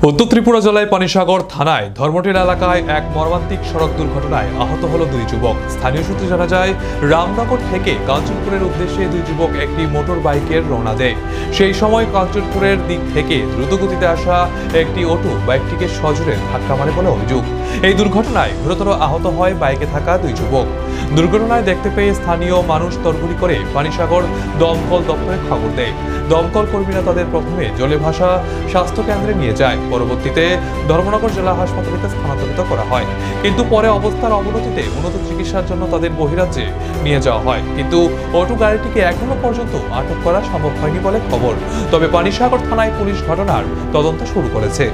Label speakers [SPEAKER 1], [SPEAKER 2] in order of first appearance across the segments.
[SPEAKER 1] উত্তর ত্রিপুরা জেলায় পানিসাগর থানায় ধর্মটিল এলাকায় এক মর্মান্তিক সড়ক দুর্ঘটনায় আহত হলো দুই যুবক। স্থানীয় সূত্রে জানা যায়, রামনগর থেকে কাঞ্চনপুরের উদ্দেশ্যে দুই যুবক একটি মোটর বাইকের রওনা দেয়। সেই সময় কাঞ্চনপুরের দিক থেকে দ্রুতগতিতে আসা একটি অটো বাইকটিকে সজোরে ধাক্কা মারে বলে অভিযোগ। এই দুর্ঘটনায় গুরুতর আহত হয় বাইকে থাকা দুই যুবক। দুর্ঘটনায় দেখতে পেয়ে স্থানীয় মানুষ তড়িঘড়ি করে পানিসাগর দমকল দপ্তরে খবর দেয়। দমকল কর্মীরা তাদের প্রথমে জলে ভাসা স্বাস্থ্য কেন্দ্রে নিয়ে যায়, পরবর্তীতে ধর্মনগর জেলা হাসপাতালে স্থানান্তরিত করা হয়। কিন্তু পরে অবস্থার অবনতিতে উন্নত চিকিৎসার জন্য তাদের বহিরাজ্যে নিয়ে যাওয়া হয়, কিন্তু অটো গাড়িটিকে এখনো পর্যন্ত আটক করা সম্ভব হয়নি বলে খবর। তবে পানিসাগর থানায় পুলিশ ঘটনার তদন্ত শুরু করেছে।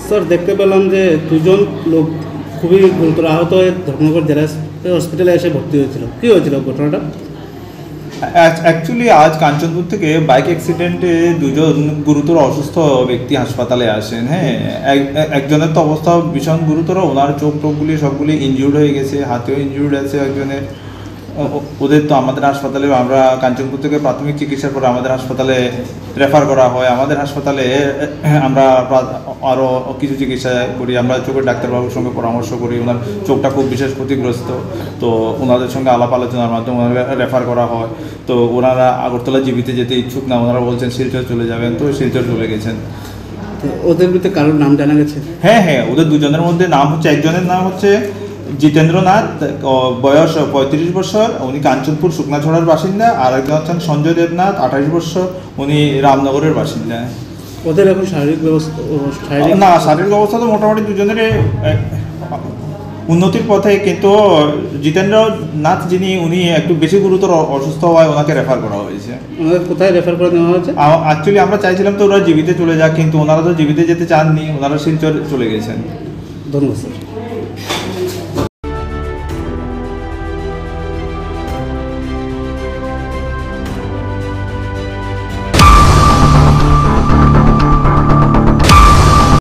[SPEAKER 2] স্যার, দেখতে পেলাম যে দুজন লোক খুবই গুরুতর আহত হয়ে ধর্মনগর জেলা হসপিটালে এসে ভর্তি হয়েছিল। কী হয়েছিল ঘটনাটা?
[SPEAKER 3] অ্যাকচুয়ালি আজ কাঞ্চনপুর থেকে বাইক অ্যাক্সিডেন্টে দুজন গুরুতর অসুস্থ ব্যক্তি হাসপাতালে আসেন। হ্যাঁ, একজনের তো অবস্থা ভীষণ গুরুতর, ওনার চোখ টোকগুলি সবগুলি ইনজিউর্ড হয়ে গেছে, হাতেও ইনজিউর্ড আছে একজনের। ওদের তো আমাদের হাসপাতালে, আমরা কাঞ্চনপুর থেকে প্রাথমিক চিকিৎসার পরে আমাদের হাসপাতালে রেফার করা হয়। আমাদের হাসপাতালে আমরা আরও কিছু চিকিৎসা করি, আমরা চোখের ডাক্তারবাবুর সঙ্গে পরামর্শ করি। ওনার চোখটা খুব বিশেষ ক্ষতিগ্রস্ত, তো ওনাদের সঙ্গে আলাপ আলোচনার মাধ্যমে ওনারা রেফার করা হয়। তো ওনারা আগরতলা জীবিতে যেতে ইচ্ছুক না, ওনারা বলছেন শিলচর চলে যাবেন, তো শিলচর চলে গেছেন।
[SPEAKER 2] ওদের ভিতরে কারোর নাম জানা গেছে?
[SPEAKER 3] হ্যাঁ, ওদের দুজনের মধ্যে নাম হচ্ছে, একজনের নাম হচ্ছে জিতেন্দ্রনাথ, বয়স 35 বছর, উনি কাঞ্চনপুর শুকনাছড়ার বাসিন্দা। আর একজন হচ্ছেন সঞ্জয় দেবনাথ, 28 বছর, উনি রামনগরের বাসিন্দা।
[SPEAKER 2] ওদের এখন শারীরিক অবস্থা
[SPEAKER 3] তো মোটামুটি দুজনের উন্নতির পথে, কিন্তু জিতেন্দ্রনাথ যিনি, উনি একটু বেশি গুরুতর অসুস্থ হওয়ায় ওনাকে রেফার করা হয়েছে।
[SPEAKER 2] ওনাদের কোথায় রেফার করে নেওয়া হয়েছে?
[SPEAKER 3] অ্যাকচুয়ালি আমরা চাইছিলাম তো ওরা জীবিতে চলে যাক, কিন্তু ওনারা তো জীবিতে যেতে চাননি, ওনারা শিলচর চলে গেছেন।
[SPEAKER 2] ধন্যবাদ স্যার।